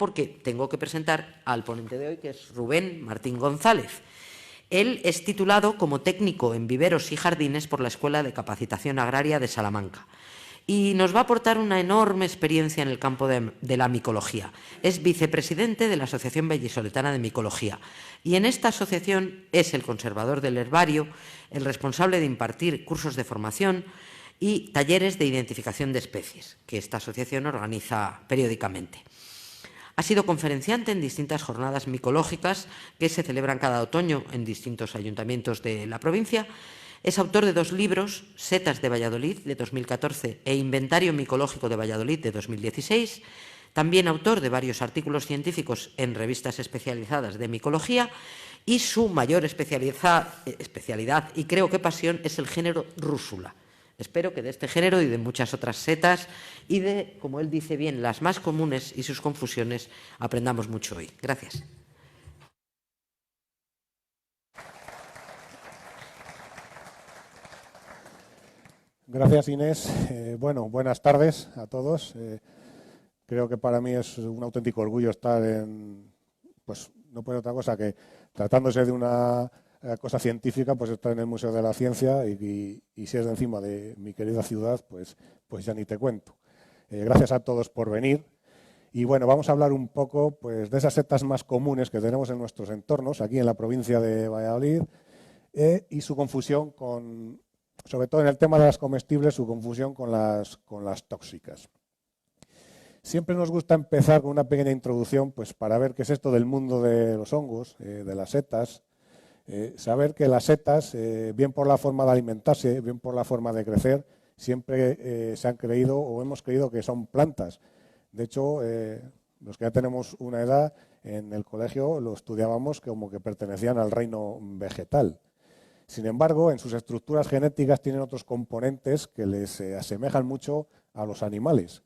porque tengo que presentar al ponente de hoy, que es Rubén Martín González. Él es titulado como técnico en viveros y jardines por la Escuela de Capacitación Agraria de Salamanca y nos va a aportar una enorme experiencia en el campo de la micología. Es vicepresidente de la Asociación Vallisoletana de Micología y en esta asociación es el conservador del herbario, el responsable de impartir cursos de formación y talleres de identificación de especies, que esta asociación organiza periódicamente. Ha sido conferenciante en distintas jornadas micológicas que se celebran cada otoño en distintos ayuntamientos de la provincia. Es autor de 2 libros, Setas de Valladolid, de 2014, e Inventario Micológico de Valladolid, de 2016. También autor de varios artículos científicos en revistas especializadas de micología, y su mayor especialidad y creo que pasión es el género rúsula. Espero que de este género y de muchas otras setas y de, como él dice bien, las más comunes y sus confusiones, aprendamos mucho hoy. Gracias. Gracias, Inés. Bueno, buenas tardes a todos. Creo que para mí es un auténtico orgullo estar pues no puede otra cosa que, tratándose de una cosa científica, pues estar en el Museo de la Ciencia y si es de encima de mi querida ciudad, pues ya ni te cuento. Gracias a todos por venir. Y bueno, vamos a hablar un poco pues, de esas setas más comunes que tenemos en nuestros entornos, aquí en la provincia de Valladolid, y su confusión con, sobre todo en el tema de las comestibles, su confusión con las tóxicas. Siempre nos gusta empezar con una pequeña introducción pues, para ver qué es esto del mundo de los hongos, de las setas. Saber que las setas, bien por la forma de alimentarse, bien por la forma de crecer, siempre se han creído o hemos creído que son plantas. De hecho, los que ya tenemos una edad, en el colegio lo estudiábamos como que pertenecían al reino vegetal. Sin embargo, en sus estructuras genéticas tienen otros componentes que les asemejan mucho a los animales.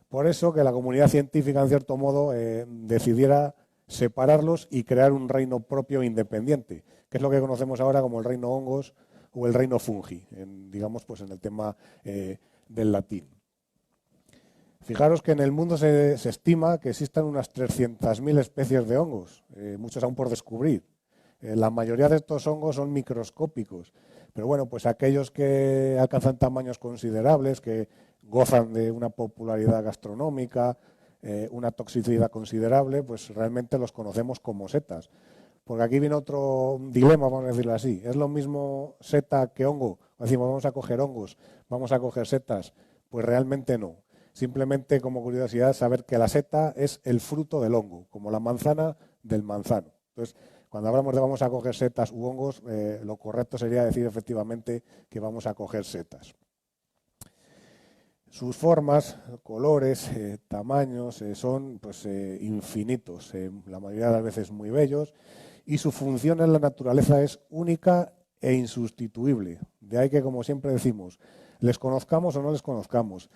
Por eso que la comunidad científica, en cierto modo, decidiera separarlos y crear un reino propio independiente, que es lo que conocemos ahora como el reino hongos o el reino fungi, digamos pues en el tema del latín. Fijaros que en el mundo se estima que existen unas 300.000 especies de hongos, muchos aún por descubrir. La mayoría de estos hongos son microscópicos, pero bueno, pues aquellos que alcanzan tamaños considerables, que gozan de una popularidad gastronómica, una toxicidad considerable, pues realmente los conocemos como setas. Porque aquí viene otro dilema, vamos a decirlo así. ¿Es lo mismo seta que hongo? Decimos, vamos a coger hongos, vamos a coger setas. Pues realmente no. Simplemente, como curiosidad, saber que la seta es el fruto del hongo, como la manzana del manzano. Entonces, cuando hablamos de vamos a coger setas u hongos, lo correcto sería decir efectivamente que vamos a coger setas. Sus formas, colores, tamaños son pues, infinitos, la mayoría de las veces muy bellos, y su función en la naturaleza es única e insustituible. De ahí que, como siempre decimos, les conozcamos o no les conozcamos,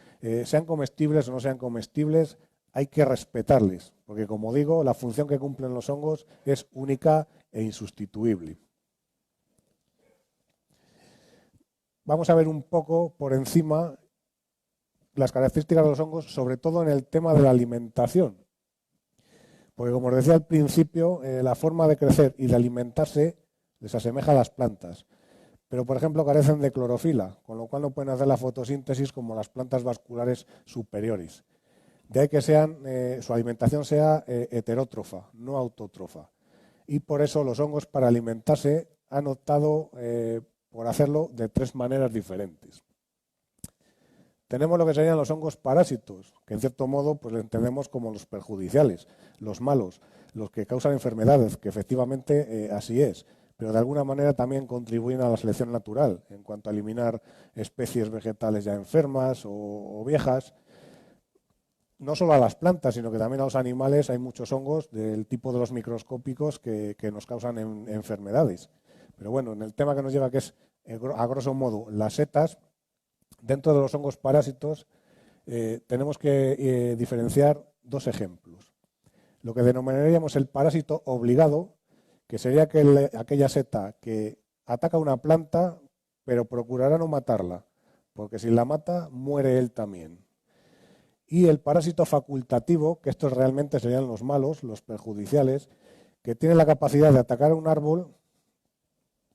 sean comestibles o no sean comestibles, hay que respetarles, porque como digo, la función que cumplen los hongos es única e insustituible. Vamos a ver un poco por encima las características de los hongos, sobre todo en el tema de la alimentación. Porque como os decía al principio, la forma de crecer y de alimentarse les asemeja a las plantas. Pero, por ejemplo, carecen de clorofila, con lo cual no pueden hacer la fotosíntesis como las plantas vasculares superiores. De ahí que su alimentación sea heterótrofa, no autótrofa. Y por eso los hongos para alimentarse han optado por hacerlo de 3 maneras diferentes. Tenemos lo que serían los hongos parásitos, que en cierto modo pues, lo entendemos como los perjudiciales, los malos, los que causan enfermedades, que efectivamente así es, pero de alguna manera también contribuyen a la selección natural, en cuanto a eliminar especies vegetales ya enfermas o viejas. No solo a las plantas, sino que también a los animales hay muchos hongos del tipo de los microscópicos que nos causan enfermedades. Pero bueno, en el tema que nos lleva, que es a grosso modo las setas, dentro de los hongos parásitos tenemos que diferenciar 2 ejemplos. Lo que denominaríamos el parásito obligado, que sería aquella seta que ataca una planta, pero procurará no matarla, porque si la mata, muere él también. y el parásito facultativo, que estos realmente serían los malos, los perjudiciales, que tienen la capacidad de atacar a un árbol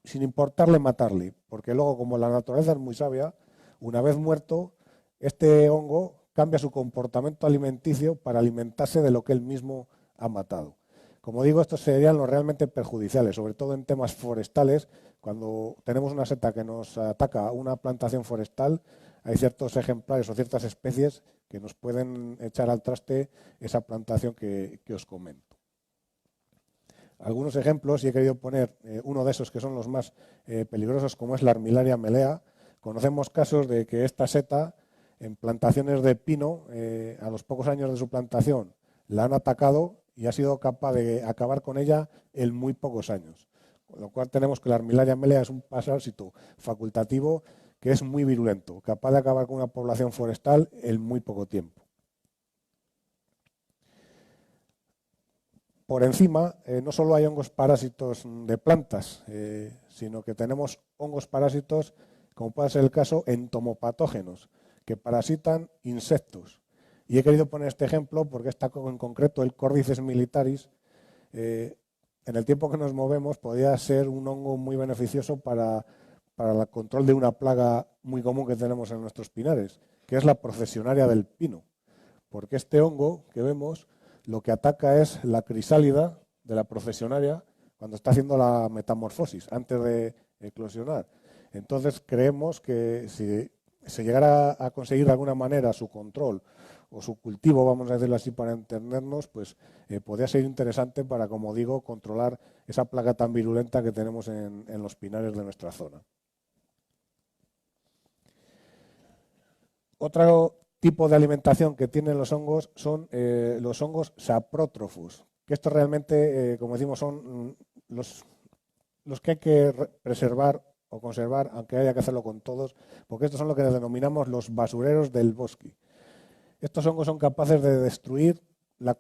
sin importarle matarle, porque luego, como la naturaleza es muy sabia, una vez muerto, este hongo cambia su comportamiento alimenticio para alimentarse de lo que él mismo ha matado. Como digo, estos serían los realmente perjudiciales, sobre todo en temas forestales. Cuando tenemos una seta que nos ataca una plantación forestal, hay ciertos ejemplares o ciertas especies que nos pueden echar al traste esa plantación que os comento. Algunos ejemplos, y he querido poner uno de esos que son los más peligrosos, como es la Armillaria melea. Conocemos casos de que esta seta, en plantaciones de pino, a los pocos años de su plantación, la han atacado y ha sido capaz de acabar con ella en muy pocos años. Con lo cual tenemos que la Armillaria melea es un parásito facultativo que es muy virulento, capaz de acabar con una población forestal en muy poco tiempo. Por encima, no solo hay hongos parásitos de plantas, sino que tenemos hongos parásitos, como puede ser el caso, entomopatógenos, que parasitan insectos. Y he querido poner este ejemplo porque está en concreto el Cordyceps militaris. En el tiempo que nos movemos podría ser un hongo muy beneficioso para el control de una plaga muy común que tenemos en nuestros pinares, que es la procesionaria del pino. Porque este hongo que vemos lo que ataca es la crisálida de la procesionaria cuando está haciendo la metamorfosis, antes de eclosionar. Entonces creemos que si se llegara a conseguir de alguna manera su control o su cultivo, vamos a decirlo así para entendernos, pues podría ser interesante para, como digo, controlar esa plaga tan virulenta que tenemos en los pinares de nuestra zona. Otro tipo de alimentación que tienen los hongos son los hongos saprótrofos, que estos realmente, como decimos, son los que hay que preservar o conservar, aunque haya que hacerlo con todos, porque estos son lo que denominamos los basureros del bosque. Estos hongos son capaces de destruir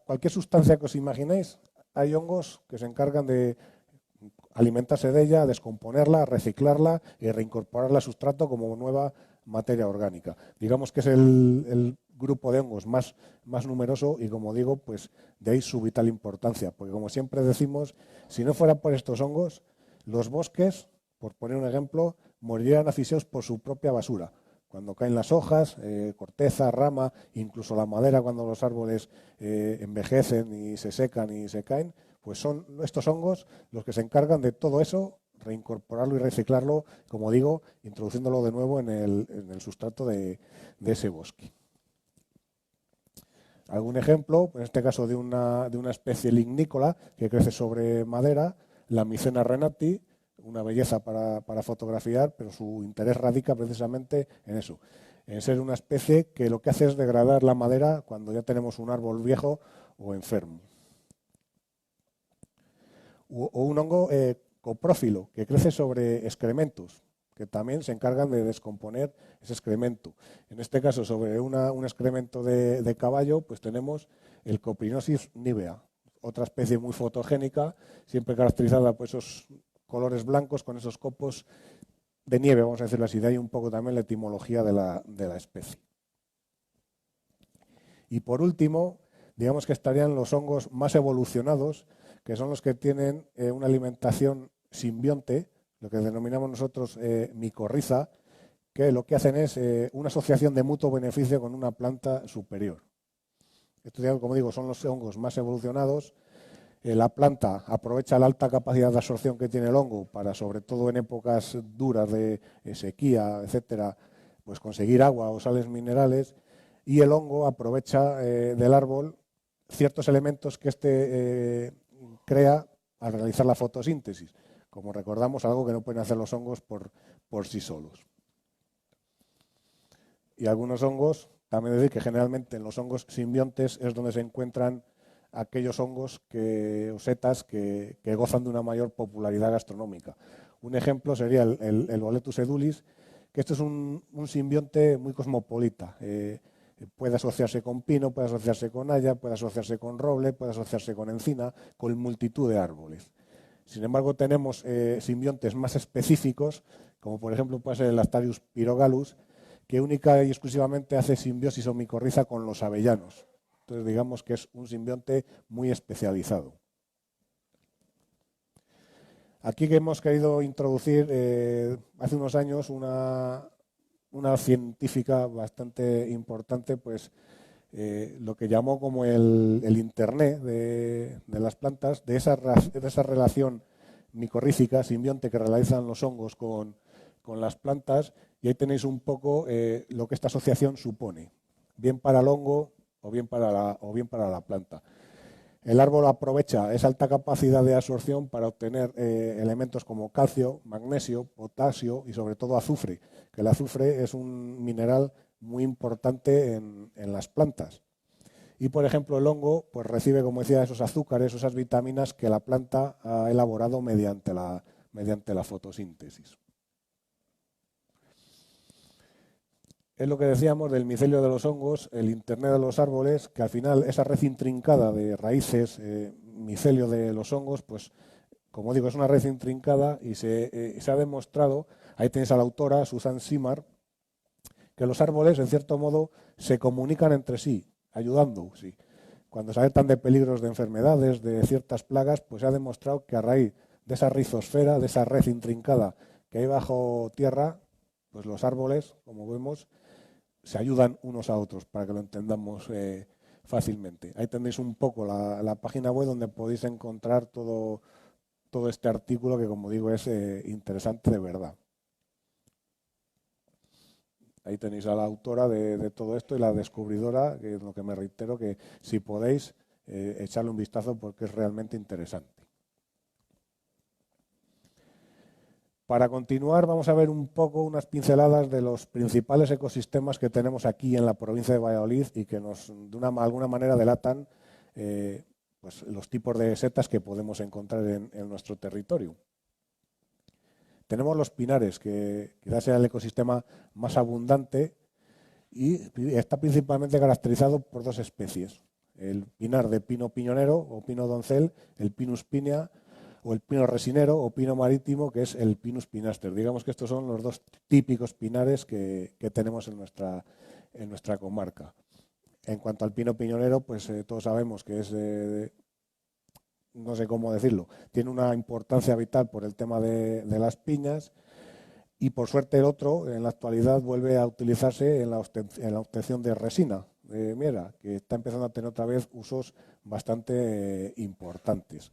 cualquier sustancia que os imaginéis. Hay hongos que se encargan de alimentarse de ella, descomponerla, reciclarla y reincorporarla al sustrato como nueva materia orgánica. Digamos que es el grupo de hongos más numeroso y, como digo, pues de ahí su vital importancia, porque como siempre decimos, si no fuera por estos hongos, los bosques, por poner un ejemplo, morirían asfixiados por su propia basura. Cuando caen las hojas, corteza, rama, incluso la madera cuando los árboles envejecen y se secan y se caen, pues son estos hongos los que se encargan de todo eso, reincorporarlo y reciclarlo, como digo, introduciéndolo de nuevo en el sustrato de ese bosque. Algún ejemplo, en este caso de una especie lignícola que crece sobre madera, la Mycena renati, una belleza para fotografiar, pero su interés radica precisamente en eso, en ser una especie que lo que hace es degradar la madera cuando ya tenemos un árbol viejo o enfermo. O un hongo coprófilo que crece sobre excrementos, que también se encargan de descomponer ese excremento. En este caso, sobre un excremento de caballo, pues tenemos el Coprinosis nivea, otra especie muy fotogénica, siempre caracterizada por esos colores blancos con esos copos de nieve, vamos a decirlo así. De ahí un poco también la etimología de la especie. Y por último, digamos que estarían los hongos más evolucionados, que son los que tienen una alimentación simbionte, lo que denominamos nosotros micorriza, que lo que hacen es una asociación de mutuo beneficio con una planta superior. Estos, como digo, son los hongos más evolucionados. La planta aprovecha la alta capacidad de absorción que tiene el hongo para, sobre todo en épocas duras de sequía, etcétera, pues conseguir agua o sales minerales, y el hongo aprovecha del árbol ciertos elementos que éste crea al realizar la fotosíntesis. Como recordamos, algo que no pueden hacer los hongos por sí solos. Y algunos hongos, también decir que generalmente en los hongos simbiontes es donde se encuentran aquellos hongos o setas que gozan de una mayor popularidad gastronómica. Un ejemplo sería el Boletus edulis, que esto es un simbionte muy cosmopolita. Puede asociarse con pino, puede asociarse con haya, puede asociarse con roble, puede asociarse con encina, con multitud de árboles. Sin embargo, tenemos simbiontes más específicos, como por ejemplo puede ser el Astarius pyrogalus, que única y exclusivamente hace simbiosis o micorriza con los avellanos. Entonces digamos que es un simbionte muy especializado. Aquí que hemos querido introducir hace unos años una científica bastante importante, pues lo que llamó como el Internet de las plantas, de esa relación micorrífica, simbionte que realizan los hongos con las plantas, y ahí tenéis un poco lo que esta asociación supone, bien para el hongo o bien para la planta. El árbol aprovecha esa alta capacidad de absorción para obtener elementos como calcio, magnesio, potasio y sobre todo azufre, que el azufre es un mineral muy importante en las plantas. Y por ejemplo el hongo pues recibe, como decía, esos azúcares, esas vitaminas que la planta ha elaborado mediante la fotosíntesis. Es lo que decíamos del micelio de los hongos, el Internet de los árboles, que al final esa red intrincada de raíces, micelio de los hongos, pues como digo, es una red intrincada y se ha demostrado, ahí tenéis a la autora, Susan Simard, que los árboles, en cierto modo, se comunican entre sí, ayudando. Sí. Cuando se alertan de peligros de enfermedades, de ciertas plagas, pues se ha demostrado que a raíz de esa rizosfera, de esa red intrincada que hay bajo tierra, pues los árboles, como vemos, se ayudan unos a otros, para que lo entendamos fácilmente. Ahí tenéis un poco la página web donde podéis encontrar todo este artículo que, como digo, es interesante de verdad. Ahí tenéis a la autora de todo esto y la descubridora, que es lo que me reitero, que si podéis echarle un vistazo porque es realmente interesante. Para continuar, vamos a ver un poco unas pinceladas de los principales ecosistemas que tenemos aquí en la provincia de Valladolid y que nos, de alguna manera, delatan pues, los tipos de setas que podemos encontrar en nuestro territorio. Tenemos los pinares, que quizás sea el ecosistema más abundante y está principalmente caracterizado por dos especies. El pinar de pino piñonero o pino doncel, el Pinus pinea, o el pino resinero o pino marítimo, que es el Pinus pinaster. Digamos que estos son los dos típicos pinares que tenemos en nuestra comarca. En cuanto al pino piñonero, pues todos sabemos que es, no sé cómo decirlo, tiene una importancia vital por el tema de las piñas, y por suerte el otro, en la actualidad, vuelve a utilizarse en la obtención de resina de miera, que está empezando a tener otra vez usos bastante importantes.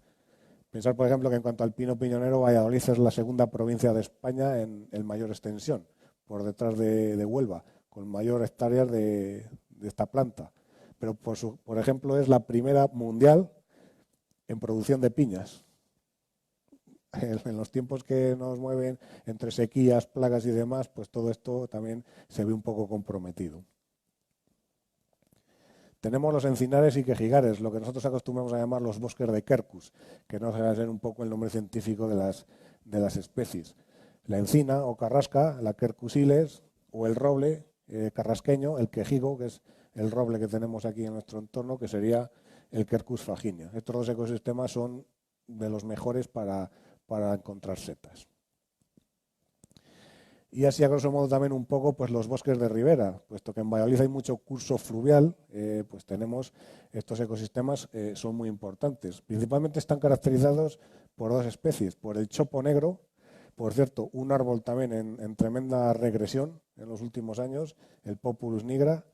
Pensar, por ejemplo, que en cuanto al pino piñonero, Valladolid es la segunda provincia de España en mayor extensión, por detrás de Huelva, con mayor hectáreas de esta planta. Pero, por ejemplo, es la primera mundial en producción de piñas. En los tiempos que nos mueven entre sequías, plagas y demás, pues todo esto también se ve un poco comprometido. Tenemos los encinares y quejigares, lo que nosotros acostumbramos a llamar los bosques de Quercus, que no deja de ser un poco el nombre científico de las especies. La encina o carrasca, la Quercusiles, o el roble carrasqueño, el quejigo, que es el roble que tenemos aquí en nuestro entorno, que sería el Quercus fraginea. Estos dos ecosistemas son de los mejores para encontrar setas. Y así, a grosso modo, también un poco pues los bosques de ribera, puesto que en Valladolid hay mucho curso fluvial, pues tenemos estos ecosistemas, son muy importantes. Principalmente están caracterizados por dos especies, por el chopo negro, por cierto, un árbol también en tremenda regresión en los últimos años, el Populus nigra,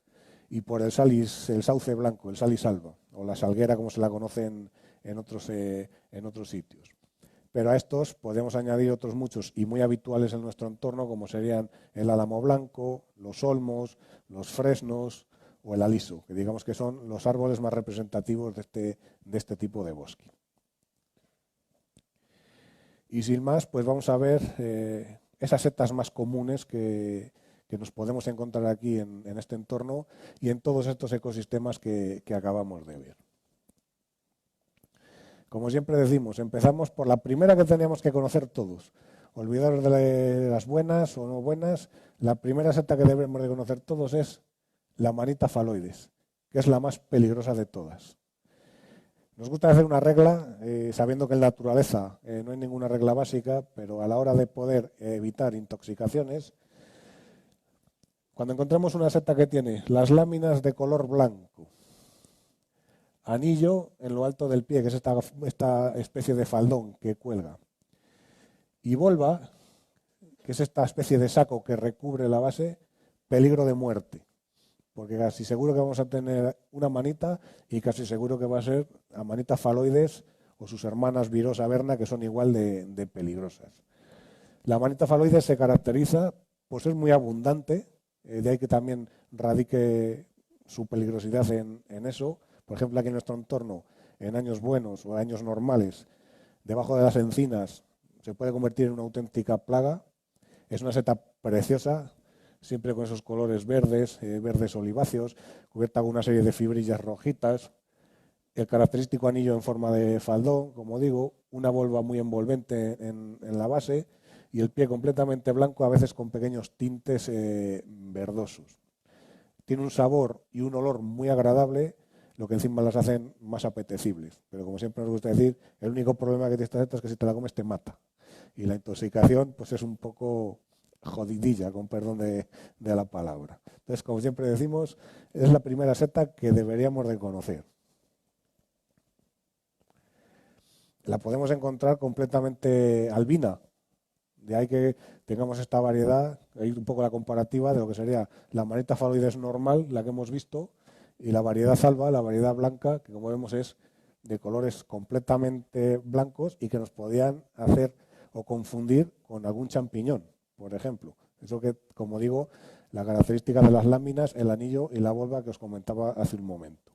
y por el sauce blanco, el Salis alba, o la salguera como se la conoce en otros sitios. Pero a estos podemos añadir otros muchos y muy habituales en nuestro entorno, como serían el álamo blanco, los olmos, los fresnos o el aliso, que digamos que son los árboles más representativos de este tipo de bosque. Y sin más, pues vamos a ver esas setas más comunes que nos podemos encontrar aquí en este entorno y en todos estos ecosistemas que acabamos de ver. Como siempre decimos, empezamos por la primera que teníamos que conocer todos. Olvidaros de las buenas o no buenas. La primera seta que debemos de conocer todos es la Amanita phalloides, que es la más peligrosa de todas. Nos gusta hacer una regla, sabiendo que en la naturaleza no hay ninguna regla básica, pero a la hora de poder evitar intoxicaciones, Cuando encontramos una seta que tiene las láminas de color blanco, anillo en lo alto del pie, que es esta especie de faldón que cuelga, y volva, que es esta especie de saco que recubre la base, peligro de muerte. Porque casi seguro que vamos a tener una manita y casi seguro que va a ser Amanita phalloides o sus hermanas virosa verna, que son igual de peligrosas. La Amanita phalloides se caracteriza por ser muy abundante, de ahí que también radique su peligrosidad en eso. Por ejemplo, aquí en nuestro entorno, en años buenos o años normales, debajo de las encinas se puede convertir en una auténtica plaga. Es una seta preciosa, siempre con esos colores verdes, verdes oliváceos, cubierta con una serie de fibrillas rojitas. El característico anillo en forma de faldón, como digo, una volva muy envolvente en la base y el pie completamente blanco, a veces con pequeños tintes verdosos. Tiene un sabor y un olor muy agradable, lo que encima las hacen más apetecibles. Pero como siempre nos gusta decir, el único problema que tiene esta seta es que si te la comes te mata. Y la intoxicación pues es un poco jodidilla, con perdón de la palabra. Entonces, como siempre decimos, es la primera seta que deberíamos de conocer. La podemos encontrar completamente albina, de ahí que tengamos esta variedad, hay un poco la comparativa de lo que sería la Amanita phalloides normal, la que hemos visto, y la variedad alba, la variedad blanca, que como vemos es de colores completamente blancos y que nos podían hacer o confundir con algún champiñón, por ejemplo. Eso que, como digo, la característica de las láminas, el anillo y la volva que os comentaba hace un momento.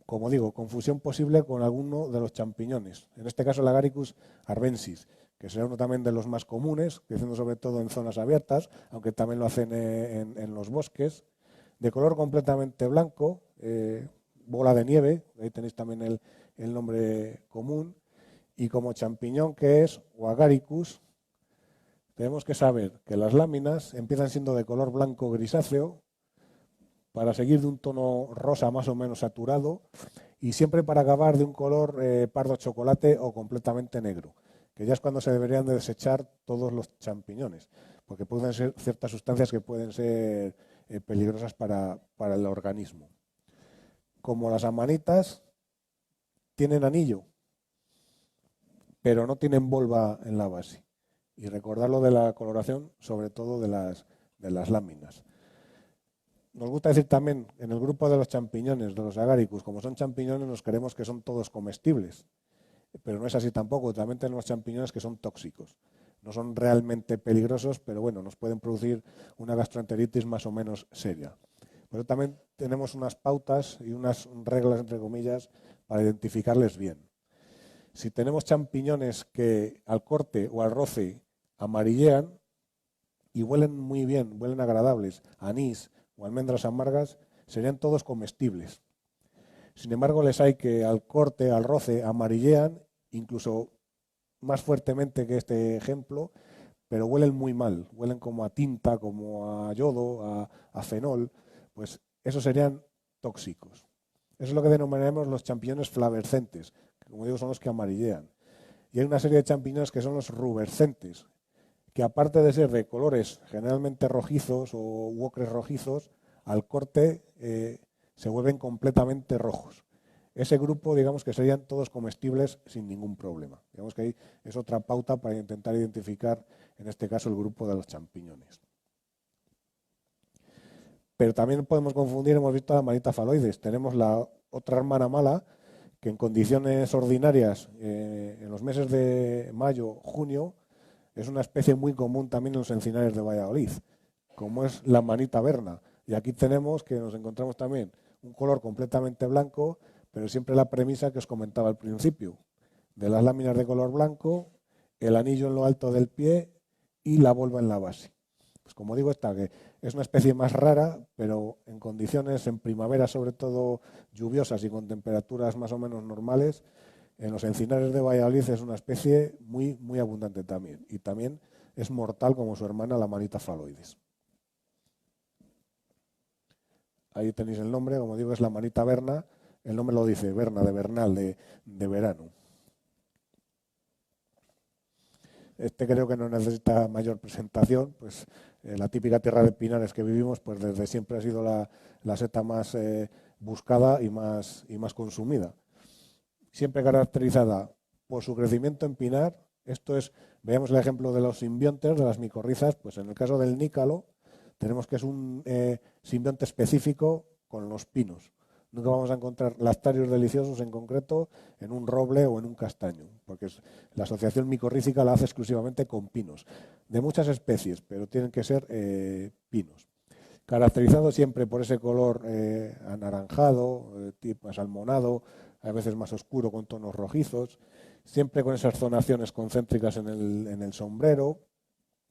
Como digo, confusión posible con alguno de los champiñones, en este caso el Agaricus arvensis, que será uno también de los más comunes, creciendo sobre todo en zonas abiertas, aunque también lo hacen en los bosques, de color completamente blanco, bola de nieve, ahí tenéis también el nombre común, y como champiñón que es, o Agaricus, tenemos que saber que las láminas empiezan siendo de color blanco grisáceo, para seguir de un tono rosa más o menos saturado y siempre para acabar de un color pardo chocolate o completamente negro, que ya es cuando se deberían de desechar todos los champiñones, porque pueden ser ciertas sustancias que pueden ser peligrosas para el organismo. Como las amanitas, tienen anillo, pero no tienen volva en la base. Y recordarlo de la coloración, sobre todo de las láminas. Nos gusta decir también, en el grupo de los champiñones, de los agaricus, como son champiñones, nos creemos que son todos comestibles. Pero no es así tampoco. También tenemos champiñones que son tóxicos. No son realmente peligrosos, pero bueno, nos pueden producir una gastroenteritis más o menos seria. Pero también tenemos unas pautas y unas reglas, entre comillas, para identificarles bien. Si tenemos champiñones que al corte o al roce amarillean y huelen muy bien, huelen agradables, anís o almendras amargas, serían todos comestibles. Sin embargo, les hay que al corte, al roce, amarillean, incluso más fuertemente que este ejemplo, pero huelen muy mal, huelen como a tinta, como a yodo, a fenol, pues esos serían tóxicos. Eso es lo que denominamos los champiñones flavescentes, que como digo son los que amarillean. Y hay una serie de champiñones que son los rubescentes, que aparte de ser de colores generalmente rojizos o ocres rojizos, al corte se vuelven completamente rojos. Ese grupo, digamos que serían todos comestibles sin ningún problema. Digamos que ahí es otra pauta para intentar identificar, en este caso, el grupo de los champiñones. Pero también podemos confundir, hemos visto la Amanita phalloides. Tenemos la otra hermana mala, que en condiciones ordinarias, en los meses de mayo, junio, es una especie muy común también en los encinares de Valladolid, como es la Amanita verna. Y aquí tenemos que nos encontramos también un color completamente blanco, pero siempre la premisa que os comentaba al principio, de las láminas de color blanco, el anillo en lo alto del pie y la volva en la base. Pues como digo, esta que es una especie más rara, pero en condiciones, en primavera sobre todo lluviosas y con temperaturas más o menos normales, en los encinares de Valladolid es una especie muy, muy abundante también. Y también es mortal como su hermana, la Amanita phalloides. Ahí tenéis el nombre, como digo, es la Amanita verna. El nombre lo dice, verna, de vernal, de verano. Este creo que no necesita mayor presentación, pues la típica tierra de pinares que vivimos, pues desde siempre ha sido la seta más buscada y más consumida. Siempre caracterizada por su crecimiento en pinar. Esto es, veamos el ejemplo de los simbiontes, de las micorrizas, pues en el caso del nícalo tenemos que es un simbionte específico con los pinos. Nunca vamos a encontrar lactarios deliciosos en concreto en un roble o en un castaño, porque la asociación micorrícica la hace exclusivamente con pinos, de muchas especies, pero tienen que ser pinos. Caracterizado siempre por ese color anaranjado, tipo asalmonado, a veces más oscuro con tonos rojizos, siempre con esas zonaciones concéntricas en el sombrero,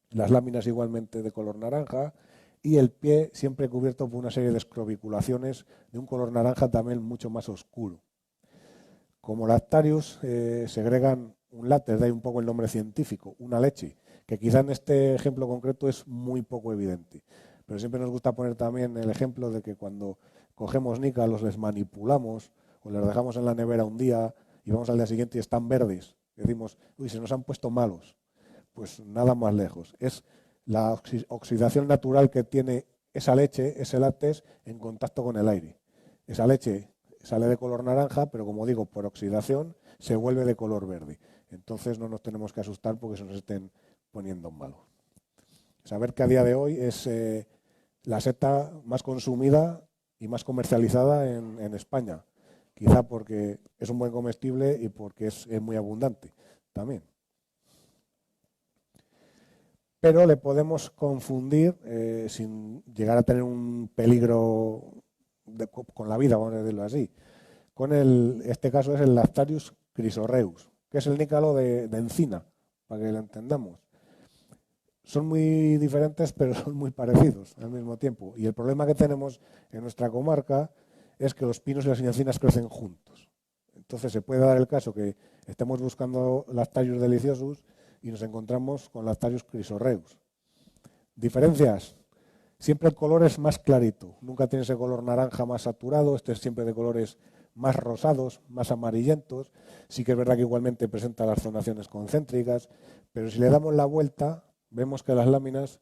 las láminas igualmente de color naranja, y el pie siempre cubierto por una serie de escrobiculaciones de un color naranja también mucho más oscuro. Como Lactarius segregan un látex, de ahí un poco el nombre científico, una leche, que quizá en este ejemplo concreto es muy poco evidente. Pero siempre nos gusta poner también el ejemplo de que cuando cogemos nícalos, les manipulamos o les dejamos en la nevera un día y vamos al día siguiente y están verdes, decimos, uy, se nos han puesto malos. Pues nada más lejos. Es la oxidación natural que tiene esa leche, ese látex, en contacto con el aire. Esa leche sale de color naranja, pero como digo, por oxidación se vuelve de color verde. Entonces no nos tenemos que asustar porque se nos estén poniendo malos. Saber que a día de hoy es la seta más consumida y más comercializada en España. Quizá porque es un buen comestible y porque es muy abundante también. Pero le podemos confundir, sin llegar a tener un peligro con la vida, vamos a decirlo así, con este caso es el Lactarius chrysoreus, que es el nícalo de encina, para que lo entendamos. Son muy diferentes, pero son muy parecidos al mismo tiempo. Y el problema que tenemos en nuestra comarca es que los pinos y las encinas crecen juntos. Entonces se puede dar el caso que estemos buscando Lactarius deliciosus y nos encontramos con Lactarius chrysoreus. Diferencias. Siempre el color es más clarito. Nunca tiene ese color naranja más saturado. Este es siempre de colores más rosados, más amarillentos. Sí que es verdad que igualmente presenta las zonaciones concéntricas, pero si le damos la vuelta, vemos que las láminas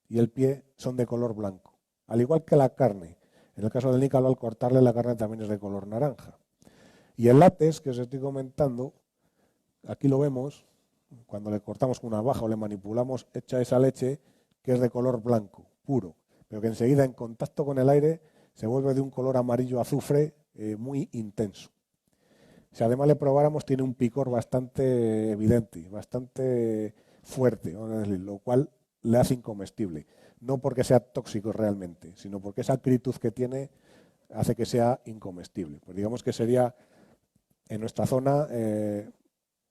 y el pie son de color blanco. Al igual que la carne. En el caso del nícalo, al cortarle la carne también es de color naranja. Y el látex, que os estoy comentando, aquí lo vemos, cuando le cortamos con una navaja o le manipulamos, echa esa leche que es de color blanco, puro, pero que enseguida en contacto con el aire se vuelve de un color amarillo azufre muy intenso. Si además le probáramos, tiene un picor bastante evidente, bastante fuerte, vamos a decir, lo cual le hace incomestible. No porque sea tóxico realmente, sino porque esa acritud que tiene hace que sea incomestible. Pues digamos que sería en nuestra zona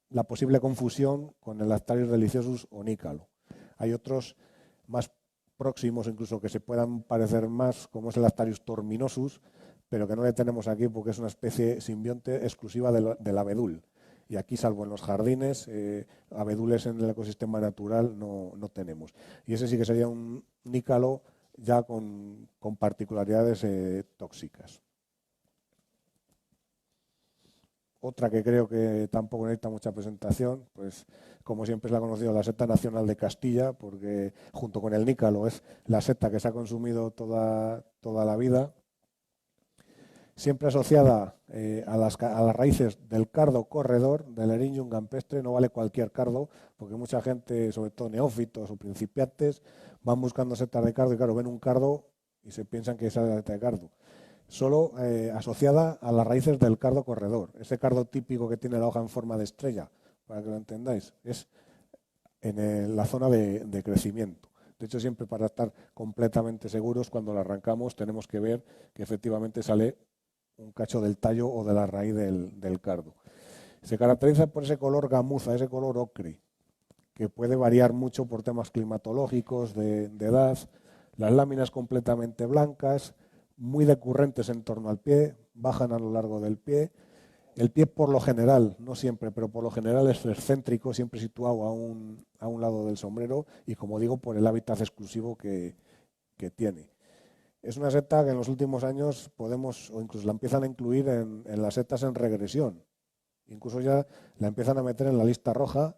la posible confusión con el Lactarius deliciosus o nícalo. Hay otros más próximos incluso que se puedan parecer más, como es el Lactarius torminosus, pero que no le tenemos aquí porque es una especie simbionte exclusiva del abedul. Y aquí, salvo en los jardines, abedules en el ecosistema natural no tenemos. Y ese sí que sería un nícalo ya con particularidades tóxicas. Otra que creo que tampoco necesita mucha presentación, pues como siempre se la ha conocido, la seta nacional de Castilla, porque junto con el nícalo es la seta que se ha consumido toda la vida, siempre asociada a las raíces del cardo corredor, del Eryngium campestre. No vale cualquier cardo, porque mucha gente, sobre todo neófitos o principiantes, van buscando setas de cardo y claro, ven un cardo y se piensan que es la seta de cardo. Solo asociada a las raíces del cardo corredor. Ese cardo típico que tiene la hoja en forma de estrella, para que lo entendáis, es en la zona de crecimiento. De hecho, siempre para estar completamente seguros, cuando la arrancamos, tenemos que ver que efectivamente sale un cacho del tallo o de la raíz del cardo. Se caracteriza por ese color gamuza, ese color ocre, que puede variar mucho por temas climatológicos, de edad. Las láminas completamente blancas, muy decurrentes en torno al pie, bajan a lo largo del pie. El pie por lo general, no siempre, pero por lo general es excéntrico, siempre situado a un lado del sombrero y, como digo, por el hábitat exclusivo que tiene. Es una seta que en los últimos años podemos, o incluso la empiezan a incluir en las setas en regresión. Incluso ya la empiezan a meter en la lista roja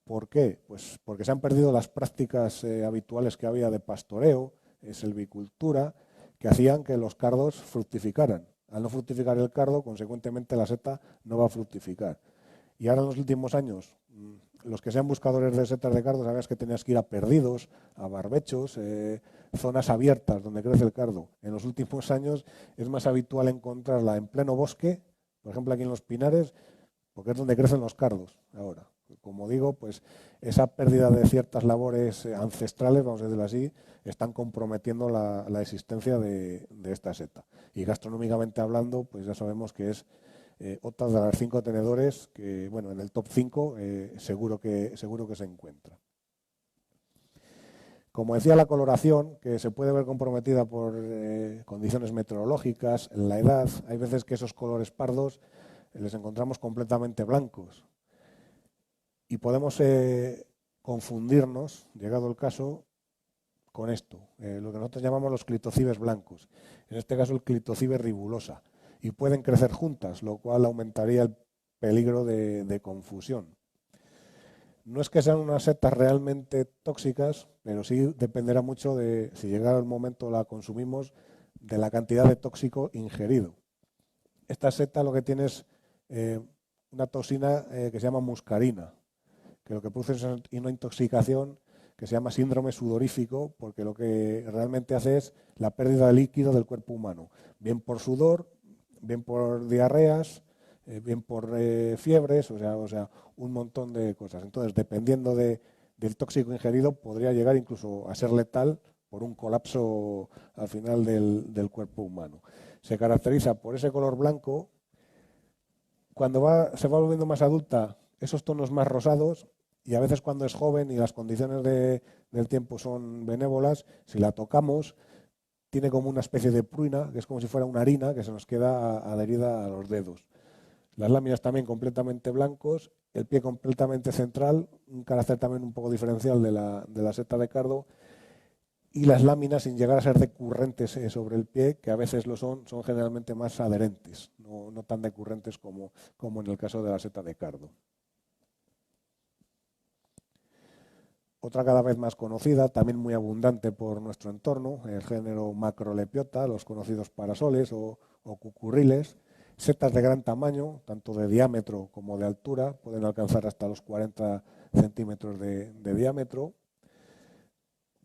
¿Por qué? Pues porque se han perdido las prácticas habituales que había de pastoreo, silvicultura, que hacían que los cardos fructificaran. Al no fructificar el cardo, consecuentemente la seta no va a fructificar. Y ahora en los últimos años, los que sean buscadores de setas de cardo, sabes que tenías que ir a perdidos, a barbechos, zonas abiertas donde crece el cardo. En los últimos años es más habitual encontrarla en pleno bosque, por ejemplo aquí en los Pinares, porque es donde crecen los cardos ahora. Como digo, pues esa pérdida de ciertas labores ancestrales, vamos a decirlo así, están comprometiendo la existencia de esta seta. Y gastronómicamente hablando, pues ya sabemos que es otra de las 5 tenedores que, bueno, en el top 5 seguro que se encuentra. Como decía, la coloración, que se puede ver comprometida por condiciones meteorológicas, la edad, hay veces que esos colores pardos les encontramos completamente blancos. Y podemos confundirnos, llegado el caso, con esto, lo que nosotros llamamos los clitocibes blancos, en este caso el clitocibe ribulosa, y pueden crecer juntas, lo cual aumentaría el peligro de confusión. No es que sean unas setas realmente tóxicas, pero sí dependerá mucho de, si llegara el momento la consumimos, de la cantidad de tóxico ingerido. Esta seta lo que tiene es una toxina que se llama muscarina, que lo que produce es una intoxicación que se llama síndrome sudorífico, porque lo que realmente hace es la pérdida de líquido del cuerpo humano, bien por sudor, bien por diarreas, bien por fiebres, o sea, un montón de cosas. Entonces, dependiendo del tóxico ingerido, podría llegar incluso a ser letal por un colapso al final del cuerpo humano. Se caracteriza por ese color blanco. Cuando se va volviendo más adulta, esos tonos más rosados, y a veces cuando es joven y las condiciones del tiempo son benévolas, si la tocamos, tiene como una especie de pruina, que es como si fuera una harina que se nos queda adherida a los dedos. Las láminas también completamente blancos, el pie completamente central, un carácter también un poco diferencial de la seta de cardo, y las láminas, sin llegar a ser decurrentes sobre el pie, que a veces lo son generalmente más adherentes, no tan decurrentes como en el caso de la seta de cardo. Otra cada vez más conocida, también muy abundante por nuestro entorno, el género Macrolepiota, los conocidos parasoles o cucurriles, setas de gran tamaño, tanto de diámetro como de altura, pueden alcanzar hasta los 40 centímetros de diámetro.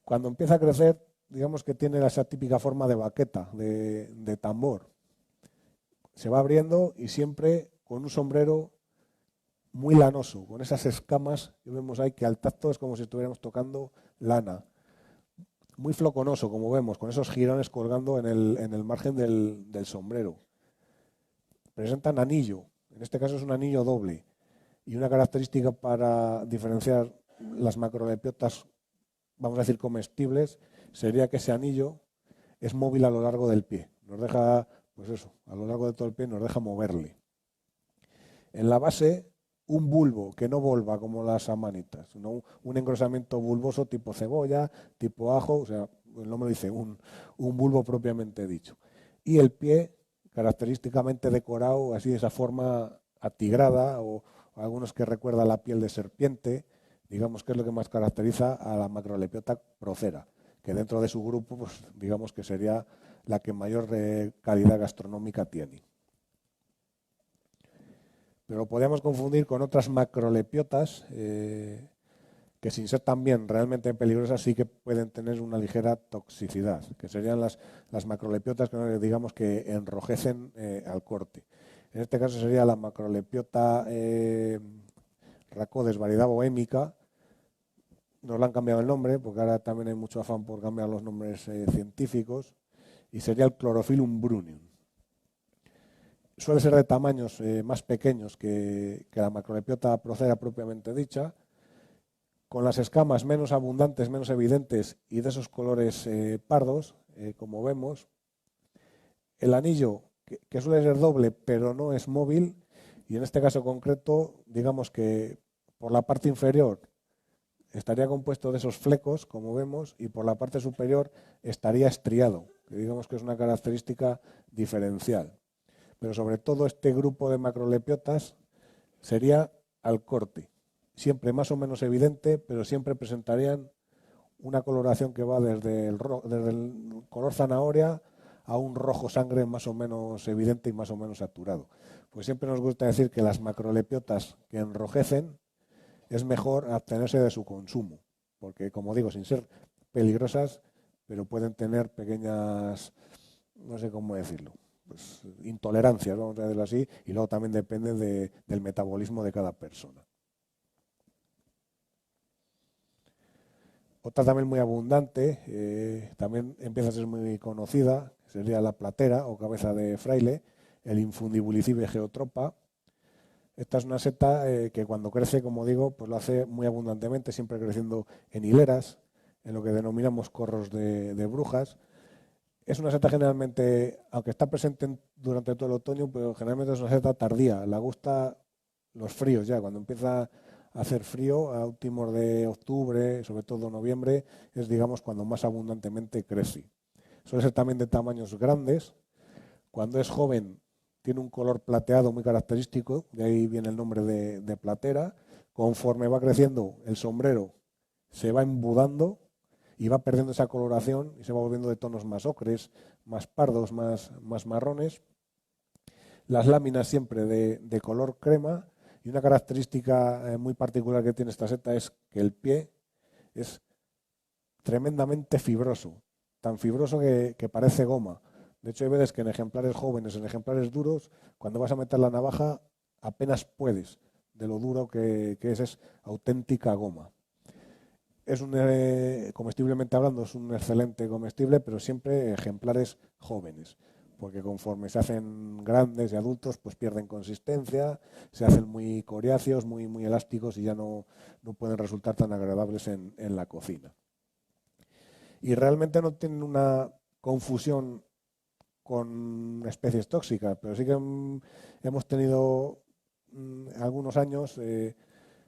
Cuando empieza a crecer, digamos que tiene esa típica forma de baqueta, de tambor. Se va abriendo y siempre con un sombrero muy lanoso, con esas escamas que vemos ahí, que al tacto es como si estuviéramos tocando lana. Muy floconoso, como vemos, con esos jirones colgando en el margen del sombrero. Presentan anillo, en este caso es un anillo doble. Y una característica para diferenciar las macrolepiotas, vamos a decir comestibles, sería que ese anillo es móvil a lo largo del pie. Nos deja, pues eso, a lo largo de todo el pie nos deja moverle. En la base, un bulbo que no volva como las amanitas, sino un engrosamiento bulboso tipo cebolla, tipo ajo, o sea, el nombre dice un bulbo propiamente dicho. Y el pie, característicamente decorado, así de esa forma atigrada, o algunos que recuerda la piel de serpiente, digamos que es lo que más caracteriza a la Macrolepiota procera, que dentro de su grupo, pues digamos que sería la que mayor calidad gastronómica tiene. Pero lo podríamos confundir con otras macrolepiotas que, sin ser también realmente peligrosas, sí que pueden tener una ligera toxicidad, que serían las macrolepiotas que digamos que enrojecen al corte. En este caso sería la macrolepiota Rhacodes, variedad bohémica. Nos le han cambiado el nombre, porque ahora también hay mucho afán por cambiar los nombres científicos, y sería el Chlorophyllum brunneum. Suele ser de tamaños más pequeños que la macrolepiota procera propiamente dicha, con las escamas menos abundantes, menos evidentes y de esos colores pardos, como vemos. El anillo, que suele ser doble, pero no es móvil, y en este caso concreto, digamos que por la parte inferior estaría compuesto de esos flecos, como vemos, y por la parte superior estaría estriado, que digamos que es una característica diferencial. Pero sobre todo este grupo de macrolepiotas sería al corte. siempre más o menos evidente, pero siempre presentarían una coloración que va desde desde el color zanahoria a un rojo sangre más o menos evidente y más o menos saturado. Pues siempre nos gusta decir que las macrolepiotas que enrojecen es mejor abstenerse de su consumo, porque como digo, sin ser peligrosas, pero pueden tener pequeñas, no sé cómo decirlo, pues intolerancias, vamos a decirlo así, y luego también depende del metabolismo de cada persona. Otra también muy abundante, también empieza a ser muy conocida, sería la platera o cabeza de fraile, el Infundibulicibe geotropa. Esta es una seta que cuando crece, como digo, pues lo hace muy abundantemente, siempre creciendo en hileras, en lo que denominamos corros de brujas. Es una seta generalmente, aunque está presente durante todo el otoño, pero generalmente es una seta tardía. Le gusta los fríos ya, cuando empieza a hacer frío, a últimos de octubre, sobre todo noviembre, es digamos cuando más abundantemente crece. Suele ser también de tamaños grandes. Cuando es joven tiene un color plateado muy característico, de ahí viene el nombre de platera. Conforme va creciendo el sombrero se va embudando y va perdiendo esa coloración y se va volviendo de tonos más ocres, más pardos, más marrones. Las láminas siempre de color crema, y una característica muy particular que tiene esta seta es que el pie es tremendamente fibroso, tan fibroso que parece goma. De hecho, hay veces que en ejemplares jóvenes, en ejemplares duros, cuando vas a meter la navaja apenas puedes, de lo duro que es auténtica goma. Es un, comestiblemente hablando, es un excelente comestible, pero siempre ejemplares jóvenes, porque conforme se hacen grandes y adultos, pues pierden consistencia, se hacen muy coriáceos, muy elásticos y ya no pueden resultar tan agradables en la cocina. Y realmente no tienen una confusión con especies tóxicas, pero sí que hemos tenido algunos años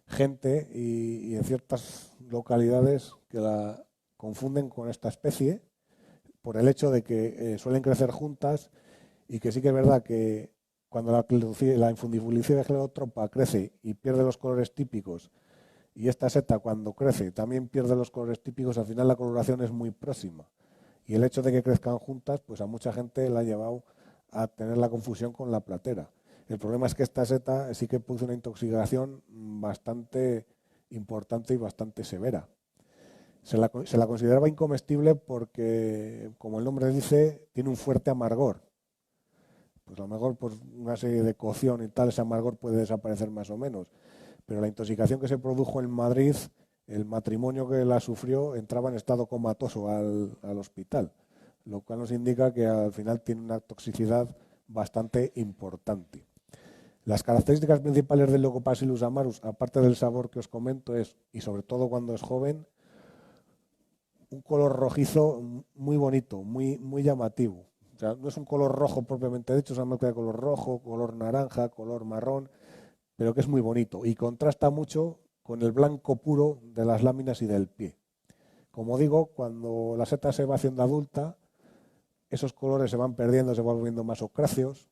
gente y en ciertas localidades que la confunden con esta especie por el hecho de que suelen crecer juntas y que sí que es verdad que cuando la Infundibulicibe geotropa crece y pierde los colores típicos y esta seta cuando crece también pierde los colores típicos, al final la coloración es muy próxima. Y el hecho de que crezcan juntas, pues a mucha gente la ha llevado a tener la confusión con la platera. El problema es que esta seta sí que produce una intoxicación bastante importante y bastante severa. Se la consideraba incomestible porque, como el nombre dice, tiene un fuerte amargor. Pues a lo mejor por una serie de cocción y tal, ese amargor puede desaparecer más o menos. Pero la intoxicación que se produjo en Madrid, el matrimonio que la sufrió entraba en estado comatoso al hospital, lo cual nos indica que al final tiene una toxicidad bastante importante. Las características principales del Leucobacillus amarus, aparte del sabor que os comento, es, y sobre todo cuando es joven, un color rojizo muy bonito, muy llamativo. O sea, no es un color rojo propiamente dicho, es una mezcla de color rojo, color naranja, color marrón, pero que es muy bonito y contrasta mucho con el blanco puro de las láminas y del pie. Como digo, cuando la seta se va haciendo adulta, esos colores se van perdiendo, se van volviendo más ocráceos,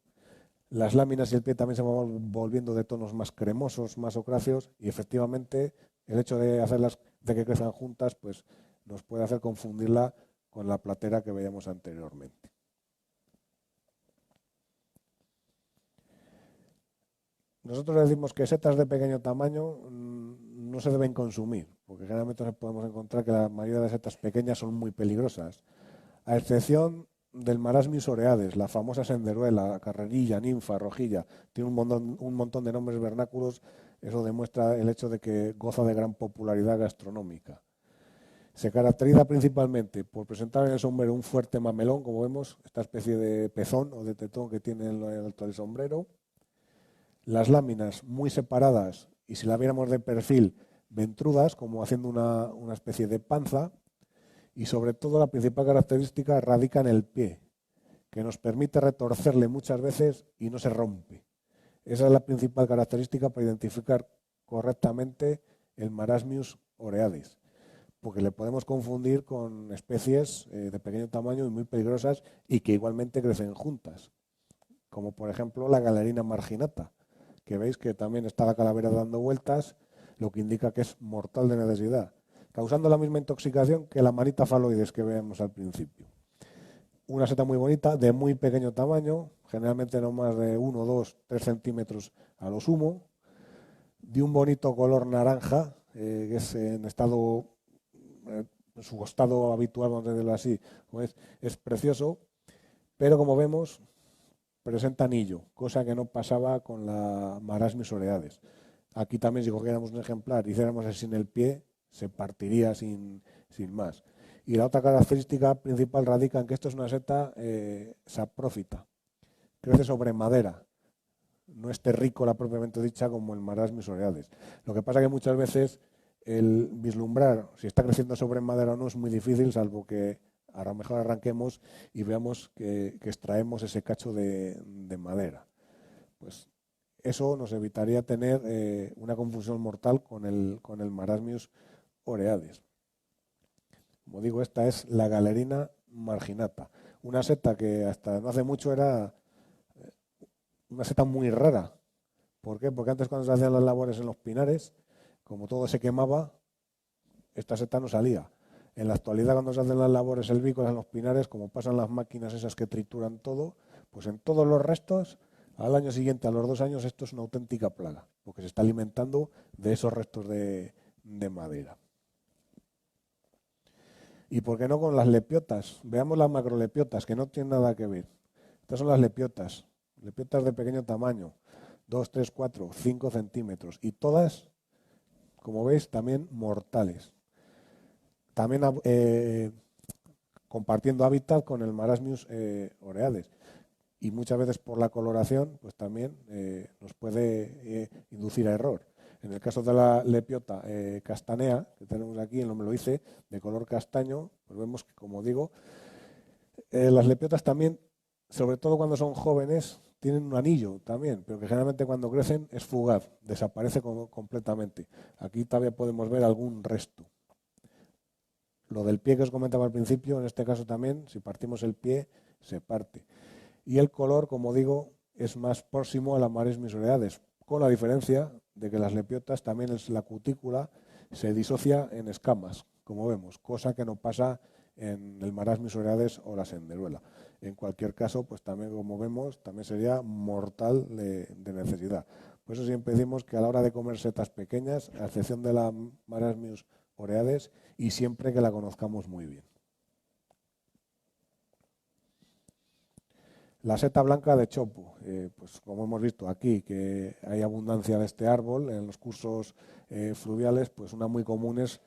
las láminas y el pie también se van volviendo de tonos más cremosos, más ocráceos, y efectivamente el hecho de hacerlas, de que crezcan juntas, pues nos puede hacer confundirla con la platera que veíamos anteriormente. Nosotros decimos que setas de pequeño tamaño no se deben consumir, porque generalmente podemos encontrar que la mayoría de las setas pequeñas son muy peligrosas, a excepción del Marasmius oreades, la famosa senderuela, carrerilla, ninfa, rojilla, tiene un montón de nombres vernáculos, eso demuestra el hecho de que goza de gran popularidad gastronómica. Se caracteriza principalmente por presentar en el sombrero un fuerte mamelón, como vemos, esta especie de pezón o de tetón que tiene en el alto del sombrero. Las láminas muy separadas y si la viéramos de perfil, ventrudas, como haciendo una especie de panza. Y sobre todo la principal característica radica en el pie, que nos permite retorcerle muchas veces y no se rompe. Esa es la principal característica para identificar correctamente el Marasmius oreades, porque le podemos confundir con especies de pequeño tamaño y muy peligrosas y que igualmente crecen juntas, como por ejemplo la Galerina marginata, que veis que también está la calavera dando vueltas. lo que indica que es mortal de necesidad, causando la misma intoxicación que la manita faloides que vemos al principio. Una seta muy bonita, de muy pequeño tamaño, generalmente no más de 1, 2, 3 centímetros a lo sumo, de un bonito color naranja, que es en estado, su estado habitual, vamos a decirlo así, es precioso, pero como vemos presenta anillo, cosa que no pasaba con la Marasmius oreades. Aquí también, si cogiéramos un ejemplar y hiciéramos así en el pie, se partiría sin más. Y la otra característica principal radica en que esto es una seta saprófita, crece sobre madera, no es terrícola propiamente dicha como el Marasmius oreades. Lo que pasa es que muchas veces el vislumbrar si está creciendo sobre madera o no es muy difícil, salvo que a lo mejor arranquemos y veamos que extraemos ese cacho de madera. Pues eso nos evitaría tener una confusión mortal con el Marasmius oreades. Como digo, esta es la Galerina marginata, una seta que hasta no hace mucho era una seta muy rara. ¿Por qué? Porque antes, cuando se hacían las labores en los pinares, como todo se quemaba, esta seta no salía. En la actualidad, cuando se hacen las labores helvícolas en los pinares, como pasan las máquinas esas que trituran todo, pues en todos los restos, al año siguiente, a los 2 años, esto es una auténtica plaga, porque se está alimentando de esos restos de madera. ¿Y por qué no con las lepiotas? Veamos las macrolepiotas, que no tienen nada que ver. Estas son las lepiotas de pequeño tamaño, 2, 3, 4, 5 centímetros, y todas, como veis, también mortales. También compartiendo hábitat con el Marasmius oreades. Y muchas veces por la coloración, pues también nos puede inducir a error. En el caso de la lepiota castanea, que tenemos aquí, el nombre lo dice, de color castaño, pues vemos que, como digo, las lepiotas también, sobre todo cuando son jóvenes, tienen un anillo también, pero que generalmente cuando crecen es fugaz, desaparece completamente. Aquí todavía podemos ver algún resto. Lo del pie que os comentaba al principio, en este caso también, si partimos el pie, se parte. Y el color, como digo, es más próximo a la Marasmius oreades, con la diferencia de que las lepiotas también la cutícula se disocia en escamas, como vemos, cosa que no pasa en el Marasmius oreades o la senderuela. En cualquier caso, pues también, como vemos, también sería mortal de necesidad. Por eso siempre decimos que a la hora de comer setas pequeñas, a excepción de la Marasmius oreades, y siempre que la conozcamos muy bien. La seta blanca de chopo, pues como hemos visto aquí, que hay abundancia de este árbol en los cursos fluviales, pues una muy común es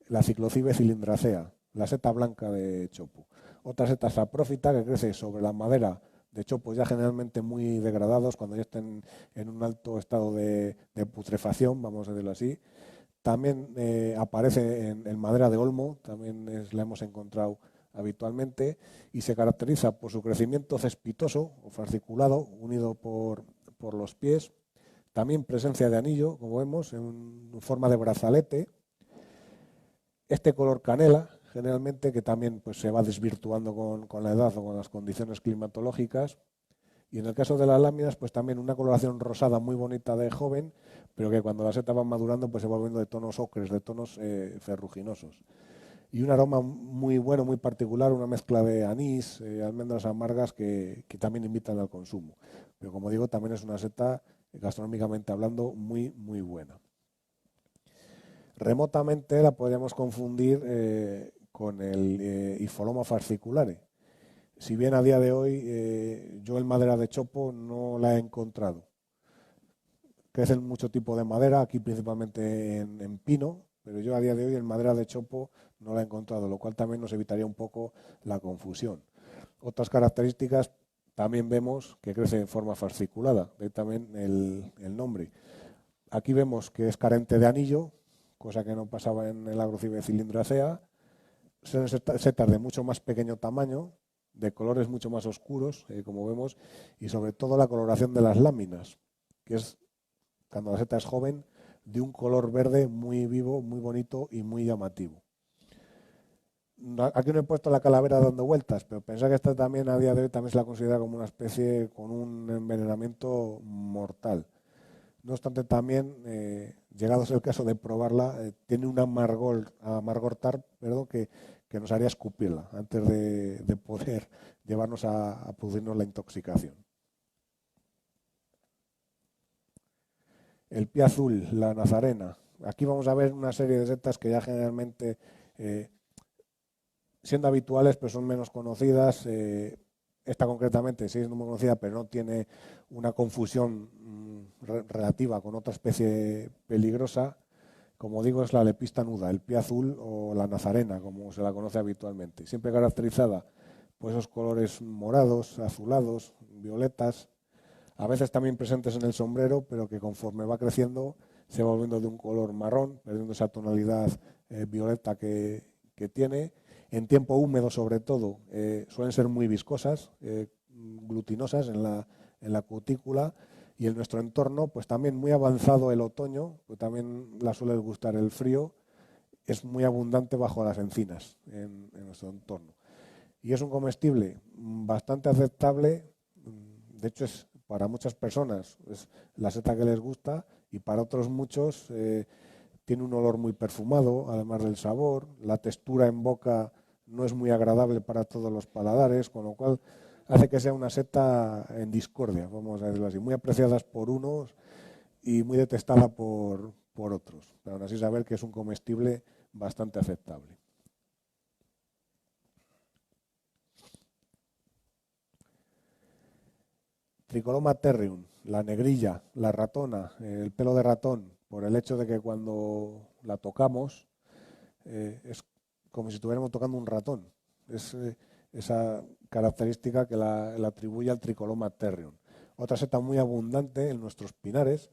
la Cyclocibe cilindracea, la seta blanca de chopo. Otra seta saprófita que crece sobre la madera de chopos ya generalmente muy degradados, cuando ya estén en un alto estado de putrefacción, vamos a decirlo así. También aparece en madera de olmo, también la hemos encontrado habitualmente, y se caracteriza por su crecimiento cespitoso o fasciculado, unido por los pies. También presencia de anillo, como vemos, en forma de brazalete. Este color canela, generalmente, que también pues, se va desvirtuando con la edad o con las condiciones climatológicas. Y en el caso de las láminas, pues también una coloración rosada muy bonita de joven, pero que cuando las setas van madurando, pues se va volviendo de tonos ocres, de tonos ferruginosos. Y un aroma muy bueno, muy particular, una mezcla de anís, almendras amargas que también invitan al consumo. Pero como digo, también es una seta, gastronómicamente hablando, muy, muy buena. Remotamente la podríamos confundir con el Hipholoma fasciculare. Si bien a día de hoy yo en madera de chopo no la he encontrado. Crecen mucho tipo de madera, aquí principalmente en pino, pero yo a día de hoy en madera de chopo no la he encontrado, lo cual también nos evitaría un poco la confusión. Otras características, también vemos que crece en forma fasciculada, de ahí también el nombre. Aquí vemos que es carente de anillo, cosa que no pasaba en el Agrocibe cilindracea. Son setas de mucho más pequeño tamaño, de colores mucho más oscuros, como vemos, y sobre todo la coloración de las láminas, que es, cuando la seta es joven, de un color verde muy vivo, muy bonito y muy llamativo. Aquí no he puesto la calavera dando vueltas, pero pensar que esta también a día de hoy también se la considera como una especie con un envenenamiento mortal. No obstante, también llegados el caso de probarla, tiene un amargor perdón, que nos haría escupirla antes de poder llevarnos a producirnos la intoxicación. El pie azul, la nazarena. Aquí vamos a ver una serie de setas que ya generalmente, siendo habituales, pero son menos conocidas. Esta concretamente sí es muy conocida, pero no tiene una confusión relativa con otra especie peligrosa. Como digo, es la lepista nuda, el pie azul o la nazarena, como se la conoce habitualmente. Siempre caracterizada por esos colores morados, azulados, violetas, a veces también presentes en el sombrero, pero que conforme va creciendo se va volviendo de un color marrón, perdiendo esa tonalidad violeta que tiene. En tiempo húmedo, sobre todo, suelen ser muy viscosas, glutinosas en la cutícula, y en nuestro entorno, pues también muy avanzado el otoño, pues también la suele gustar el frío, es muy abundante bajo las encinas en nuestro entorno. Y es un comestible bastante aceptable, de hecho es para muchas personas es la seta que les gusta, y para otros muchos tiene un olor muy perfumado, además del sabor. La textura en boca no es muy agradable para todos los paladares, con lo cual hace que sea una seta en discordia, vamos a decirlo así, muy apreciadas por unos y muy detestada por otros. Pero aún así saber que es un comestible bastante aceptable. Tricoloma terrium, la negrilla, la ratona, el pelo de ratón, por el hecho de que cuando la tocamos es como si estuviéramos tocando un ratón. Es esa característica que la atribuye al Tricoloma terrium. Otra seta muy abundante en nuestros pinares,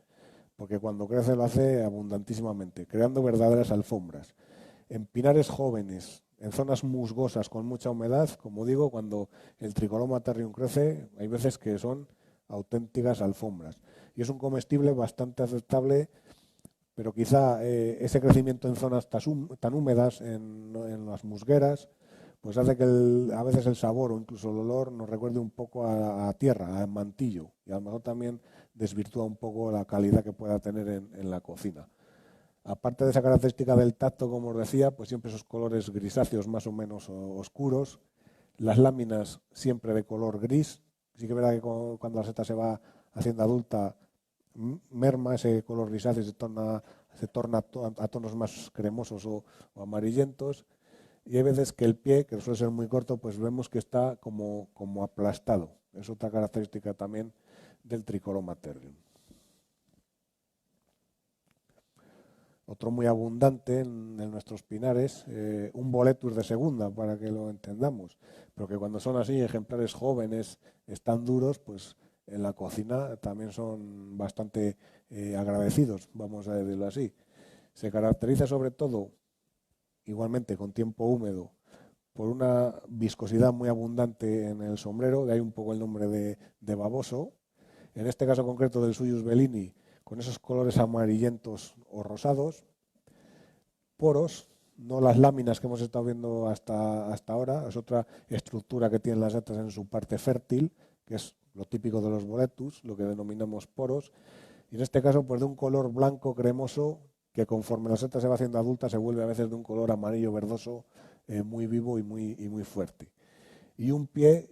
porque cuando crece lo hace abundantísimamente, creando verdaderas alfombras. En pinares jóvenes, en zonas musgosas con mucha humedad, como digo, cuando el Tricoloma terrium crece, hay veces que son auténticas alfombras. Y es un comestible bastante aceptable, pero quizá ese crecimiento en zonas tan húmedas, en las musgueras, pues hace que a veces el sabor o incluso el olor nos recuerde un poco a tierra, a mantillo, y a lo mejor también desvirtúa un poco la calidad que pueda tener en la cocina. Aparte de esa característica del tacto, como os decía, pues siempre esos colores grisáceos más o menos oscuros, las láminas siempre de color gris. Sí que es verdad que cuando la seta se va haciendo adulta, merma ese color grisáceo, se torna a tonos más cremosos o amarillentos. Y hay veces que el pie, que suele ser muy corto, pues vemos que está como aplastado. Es otra característica también del Tricoloma terrium. Otro muy abundante en nuestros pinares, un boletus de segunda, para que lo entendamos, pero que cuando son así ejemplares jóvenes, están duros, pues en la cocina también son bastante agradecidos, vamos a decirlo así. Se caracteriza sobre todo, igualmente con tiempo húmedo, por una viscosidad muy abundante en el sombrero, de ahí un poco el nombre de baboso. En este caso concreto del Suyus Bellini, con esos colores amarillentos o rosados, poros, no las láminas que hemos estado viendo hasta ahora, es otra estructura que tienen las setas en su parte fértil, que es lo típico de los boletus, lo que denominamos poros, y en este caso pues de un color blanco cremoso que conforme la seta se va haciendo adulta se vuelve a veces de un color amarillo verdoso muy vivo y muy fuerte. Y un pie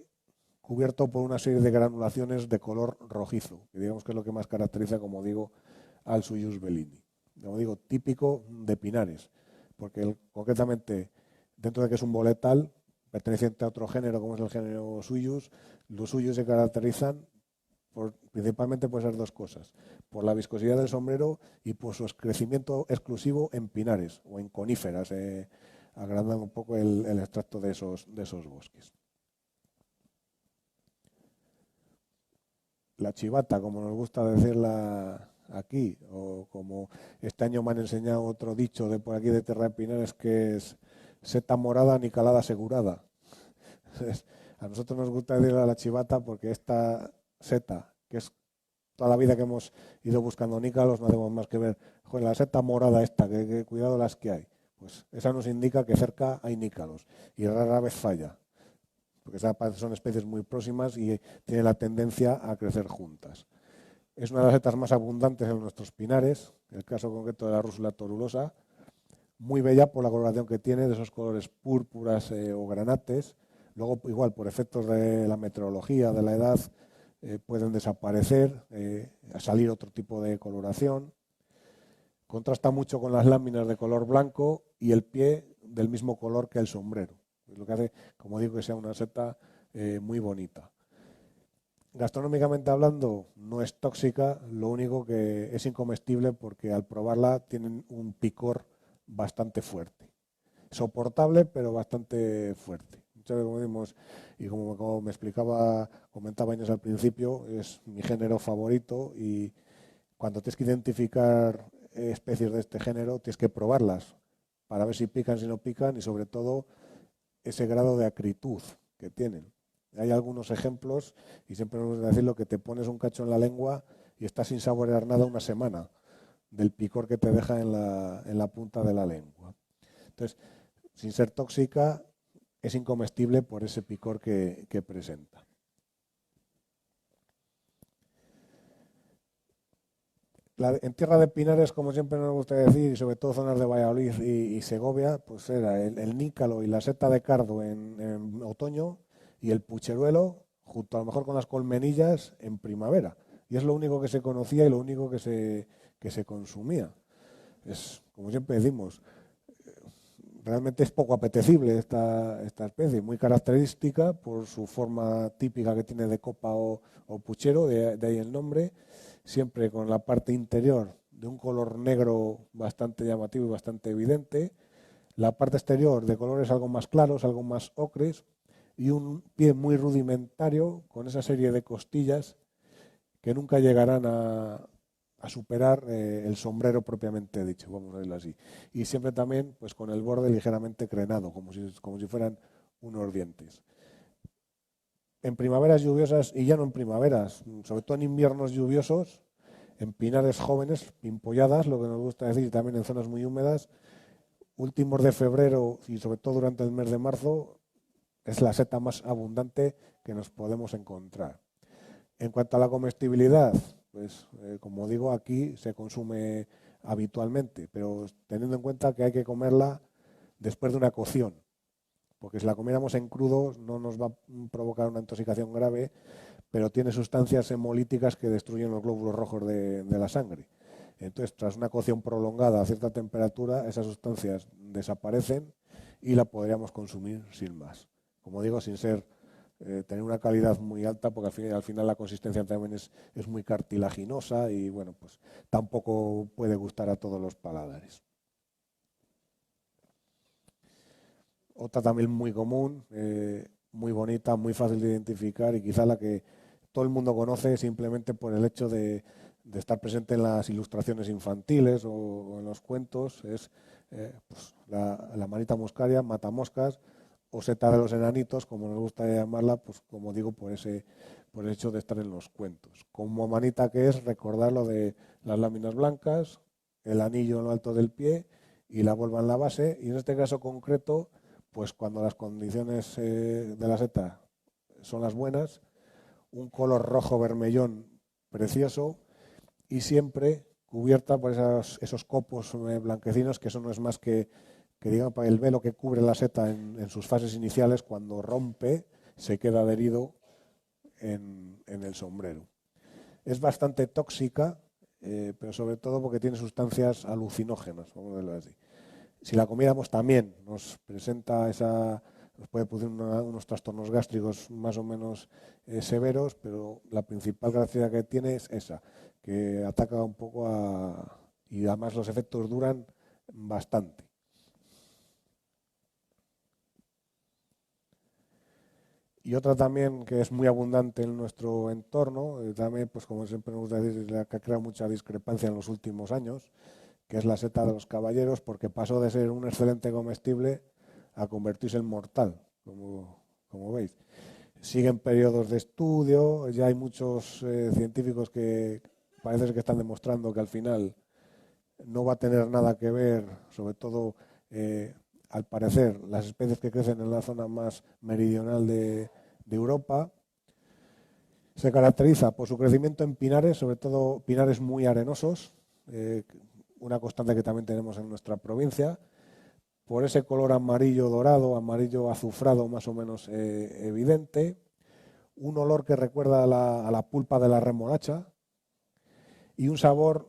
cubierto por una serie de granulaciones de color rojizo, que digamos que es lo que más caracteriza, como digo, al Suyus Bellini. Como digo, típico de pinares, porque concretamente, dentro de que es un boletal, perteneciente a otro género, como es el género Suyus, los Suyus se caracterizan principalmente por esas dos cosas, por la viscosidad del sombrero y por su crecimiento exclusivo en pinares o en coníferas, agrandando un poco el extracto de esos bosques. La chivata, como nos gusta decirla aquí, o como este año me han enseñado otro dicho de por aquí de Terra de Pinares, que es seta morada ni calada asegurada. A nosotros nos gusta decirle a la chivata porque esta seta, que es toda la vida que hemos ido buscando nícalos, no hacemos más que ver, joder, la seta morada esta, que cuidado las que hay. Pues esa nos indica que cerca hay nícalos y rara vez falla, porque son especies muy próximas y tienen la tendencia a crecer juntas. Es una de las setas más abundantes en nuestros pinares, en el caso concreto de la Rúsula torulosa, muy bella por la coloración que tiene, de esos colores púrpuras o granates. Luego, igual, por efectos de la meteorología, de la edad, pueden desaparecer, a salir otro tipo de coloración. Contrasta mucho con las láminas de color blanco y el pie del mismo color que el sombrero. Es lo que hace, como digo, que sea una seta muy bonita. Gastronómicamente hablando, no es tóxica, lo único que es incomestible porque al probarla tienen un picor bastante fuerte. Soportable, pero bastante fuerte. Muchas veces, como decimos, y como me comentaba Inés al principio, es mi género favorito y cuando tienes que identificar especies de este género, tienes que probarlas para ver si pican, si no pican y sobre todo ese grado de acritud que tienen. Hay algunos ejemplos, y siempre nos gusta decirlo, que te pones un cacho en la lengua y estás sin saborear nada una semana del picor que te deja en la punta de la lengua. Entonces, sin ser tóxica, es incomestible por ese picor que presenta. En tierra de pinares, como siempre nos gusta decir, y sobre todo zonas de Valladolid y Segovia, pues era el nícalo y la seta de cardo en otoño y el pucheruelo, junto a lo mejor con las colmenillas, en primavera. Y es lo único que se conocía y lo único que se consumía. Es, como siempre decimos, realmente es poco apetecible esta especie, muy característica por su forma típica que tiene de copa o puchero, de ahí el nombre, siempre con la parte interior de un color negro bastante llamativo y bastante evidente, la parte exterior de colores algo más claros, algo más ocres, y un pie muy rudimentario con esa serie de costillas que nunca llegarán a superar el sombrero propiamente dicho, vamos a decirlo así. Y siempre también pues con el borde ligeramente crenado, como si fueran unos dientes. En primaveras lluviosas, y ya no en primaveras, sobre todo en inviernos lluviosos, en pinares jóvenes, pimpolladas, lo que nos gusta decir, también en zonas muy húmedas, últimos de febrero y sobre todo durante el mes de marzo, es la seta más abundante que nos podemos encontrar. En cuanto a la comestibilidad, pues como digo, aquí se consume habitualmente, pero teniendo en cuenta que hay que comerla después de una cocción, porque si la comiéramos en crudo no nos va a provocar una intoxicación grave, pero tiene sustancias hemolíticas que destruyen los glóbulos rojos de la sangre. Entonces, tras una cocción prolongada a cierta temperatura, esas sustancias desaparecen y la podríamos consumir sin más. Como digo, sin ser tener una calidad muy alta, porque al final la consistencia también es muy cartilaginosa y bueno, pues tampoco puede gustar a todos los paladares. Otra también muy común, muy bonita, muy fácil de identificar y quizá la que todo el mundo conoce simplemente por el hecho de estar presente en las ilustraciones infantiles o en los cuentos, es pues la manita muscaria, matamoscas, o seta de los enanitos, como nos gusta llamarla, pues como digo, por el hecho de estar en los cuentos. Como manita que es recordar lo de las láminas blancas, el anillo en lo alto del pie y la vuelva en la base, y en este caso concreto, pues cuando las condiciones de la seta son las buenas, un color rojo vermellón precioso y siempre cubierta por esos copos blanquecinos, que eso no es más que digamos, el velo que cubre la seta en sus fases iniciales, cuando rompe, se queda adherido en el sombrero. Es bastante tóxica, pero sobre todo porque tiene sustancias alucinógenas, vamos a decirlo así. Si la comiéramos también nos puede producir unos trastornos gástricos más o menos severos, pero la principal característica que tiene es esa, que ataca un poco y además los efectos duran bastante. Y otra también que es muy abundante en nuestro entorno, también, pues como siempre nos gusta decir, la que ha creado mucha discrepancia en los últimos años, que es la seta de los caballeros, porque pasó de ser un excelente comestible a convertirse en mortal, como veis. Siguen periodos de estudio, ya hay muchos científicos que parece que están demostrando que al final no va a tener nada que ver, sobre todo al parecer, las especies que crecen en la zona más meridional de Europa. Se caracteriza por su crecimiento en pinares, sobre todo pinares muy arenosos, una constante que también tenemos en nuestra provincia, por ese color amarillo dorado, amarillo azufrado más o menos evidente, un olor que recuerda a la pulpa de la remolacha y un sabor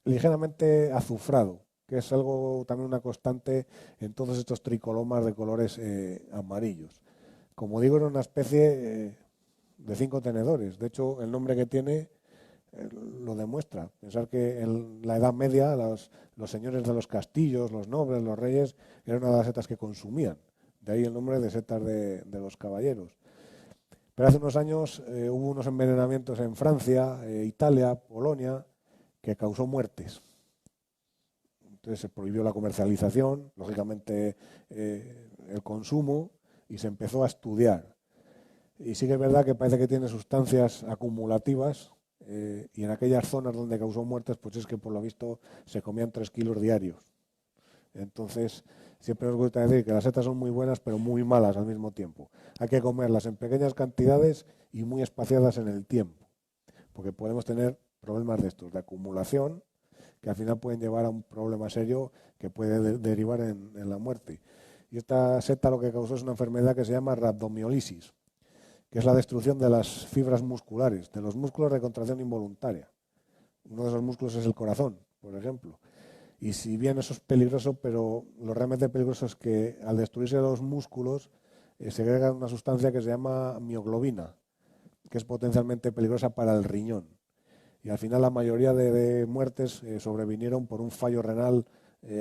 ligeramente azufrado, que es algo también una constante en todos estos tricolomas de colores amarillos. Como digo, era una especie de 5 tenedores. De hecho, el nombre que tiene lo demuestra. Pensar que en la Edad Media los señores de los castillos, los nobles, los reyes, eran una de las setas que consumían. De ahí el nombre de setas de los caballeros. Pero hace unos años hubo unos envenenamientos en Francia, Italia, Polonia, que causó muertes. Entonces se prohibió la comercialización, lógicamente el consumo, y se empezó a estudiar. Y sí que es verdad que parece que tiene sustancias acumulativas y en aquellas zonas donde causó muertes, pues es que por lo visto se comían 3 kilos diarios. Entonces, siempre nos gusta decir que las setas son muy buenas, pero muy malas al mismo tiempo. Hay que comerlas en pequeñas cantidades y muy espaciadas en el tiempo, porque podemos tener problemas de estos, de acumulación, que al final pueden llevar a un problema serio que puede derivar en la muerte. Y esta seta lo que causó es una enfermedad que se llama rabdomiolisis, que es la destrucción de las fibras musculares, de los músculos de contracción involuntaria. Uno de esos músculos es el corazón, por ejemplo. Y si bien eso es peligroso, pero lo realmente peligroso es que al destruirse los músculos segrega una sustancia que se llama mioglobina, que es potencialmente peligrosa para el riñón. Y al final la mayoría de muertes sobrevinieron por un fallo renal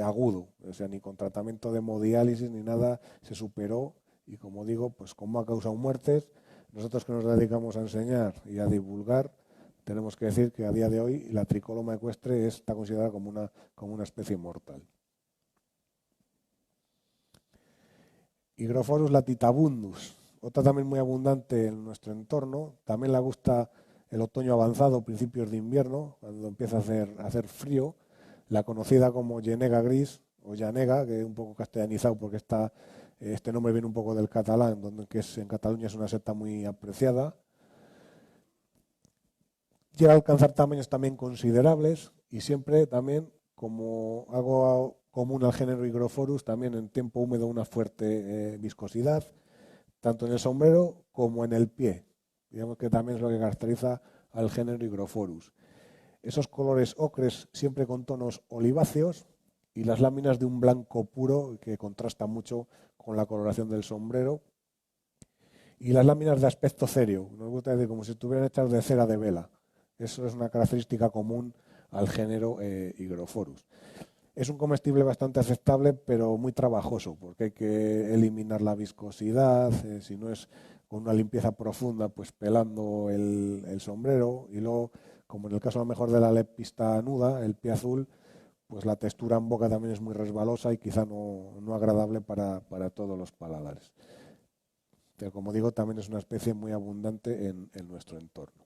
agudo, o sea, ni con tratamiento de hemodiálisis ni nada se superó. Y como digo, pues como ha causado muertes, nosotros que nos dedicamos a enseñar y a divulgar, tenemos que decir que a día de hoy la tricoloma ecuestre está considerada como una especie mortal. Hygrophorus latitabundus, otra también muy abundante en nuestro entorno. También le gusta el otoño avanzado, principios de invierno, cuando empieza a hacer frío. La conocida como llenega gris o llanega, que es un poco castellanizado porque este nombre viene un poco del catalán, que en Cataluña es una seta muy apreciada. Llega a alcanzar tamaños también considerables y siempre también, como algo común al género Hygrophorus, también en tiempo húmedo una fuerte viscosidad, tanto en el sombrero como en el pie. Digamos que también es lo que caracteriza al género Hygrophorus. Esos colores ocres siempre con tonos oliváceos y las láminas de un blanco puro que contrasta mucho con la coloración del sombrero. Y las láminas de aspecto cereo, nos gusta decir como si estuvieran hechas de cera de vela. Eso es una característica común al género Hygrophorus. Es un comestible bastante aceptable, pero muy trabajoso, porque hay que eliminar la viscosidad, si no es con una limpieza profunda, pues pelando el sombrero, y luego, como en el caso a lo mejor de la lepista nuda, el pie azul, pues la textura en boca también es muy resbalosa y quizá no agradable para todos los paladares. Pero como digo, también es una especie muy abundante en nuestro entorno.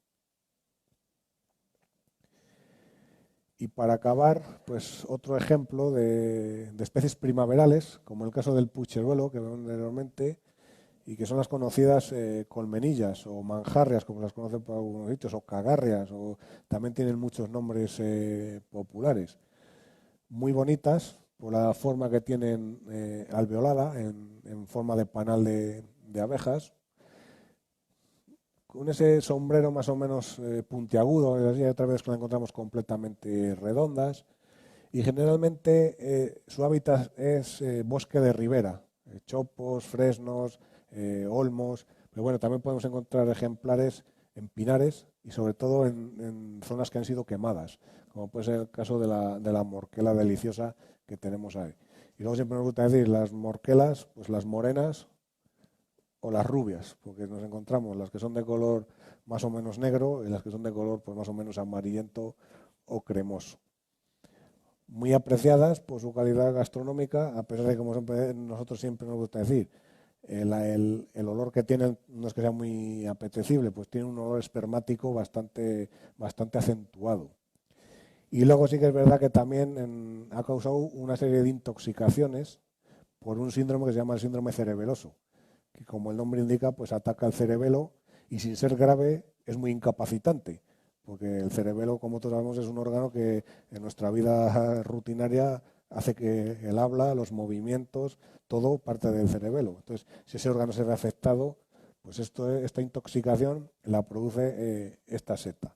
Y para acabar, pues otro ejemplo de especies primaverales, como el caso del pucheruelo, que vemos anteriormente, y que son las conocidas colmenillas o manjarrias, como las conocen por algunos sitios, o cagarrias, o también tienen muchos nombres populares. Muy bonitas por la forma que tienen alveolada, en forma de panal de abejas, con ese sombrero más o menos puntiagudo, y otras veces que la encontramos completamente redondas, y generalmente su hábitat es bosque de ribera, chopos, fresnos, olmos, pero bueno, también podemos encontrar ejemplares en pinares y sobre todo en zonas que han sido quemadas, como puede ser el caso de la morquela deliciosa que tenemos ahí. Y luego siempre nos gusta decir las morquelas, pues las morenas o las rubias, porque nos encontramos las que son de color más o menos negro y las que son de color pues más o menos amarillento o cremoso. Muy apreciadas por su calidad gastronómica, a pesar de que, como nosotros siempre nos gusta decir, el olor que tienen no es que sea muy apetecible, pues tiene un olor espermático bastante acentuado. Y luego sí que es verdad que también ha causado una serie de intoxicaciones por un síndrome que se llama el síndrome cerebeloso, que como el nombre indica, pues ataca el cerebelo y sin ser grave es muy incapacitante, porque el cerebelo, como todos sabemos, es un órgano que en nuestra vida rutinaria hace que el habla, los movimientos, todo parte del cerebelo. Entonces, si ese órgano se ve afectado, pues esta intoxicación la produce esta seta.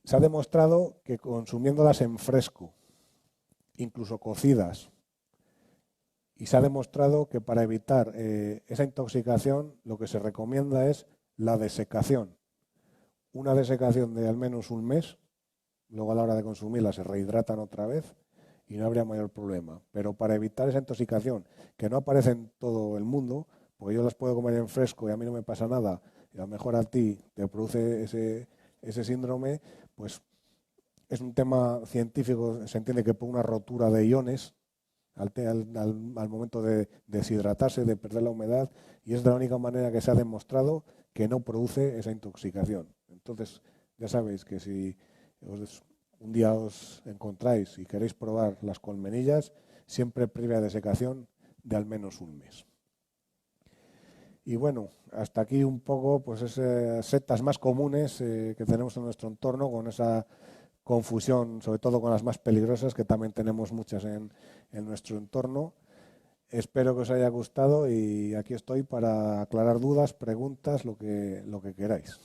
Se ha demostrado que consumiéndolas en fresco, incluso cocidas, y se ha demostrado que para evitar esa intoxicación lo que se recomienda es la desecación. Una desecación de al menos un mes, luego a la hora de consumirla se rehidratan otra vez y no habría mayor problema. Pero para evitar esa intoxicación, que no aparece en todo el mundo, porque yo las puedo comer en fresco y a mí no me pasa nada, y a lo mejor a ti te produce ese síndrome, pues es un tema científico, se entiende que por una rotura de iones al momento de deshidratarse, de perder la humedad, y es de la única manera que se ha demostrado que no produce esa intoxicación. Entonces, ya sabéis que si un día os encontráis y queréis probar las colmenillas, siempre previa desecación de al menos un mes. Y bueno, hasta aquí un poco pues esas setas más comunes que tenemos en nuestro entorno, con esa confusión, sobre todo con las más peligrosas, que también tenemos muchas en nuestro entorno. Espero que os haya gustado y aquí estoy para aclarar dudas, preguntas, lo que queráis.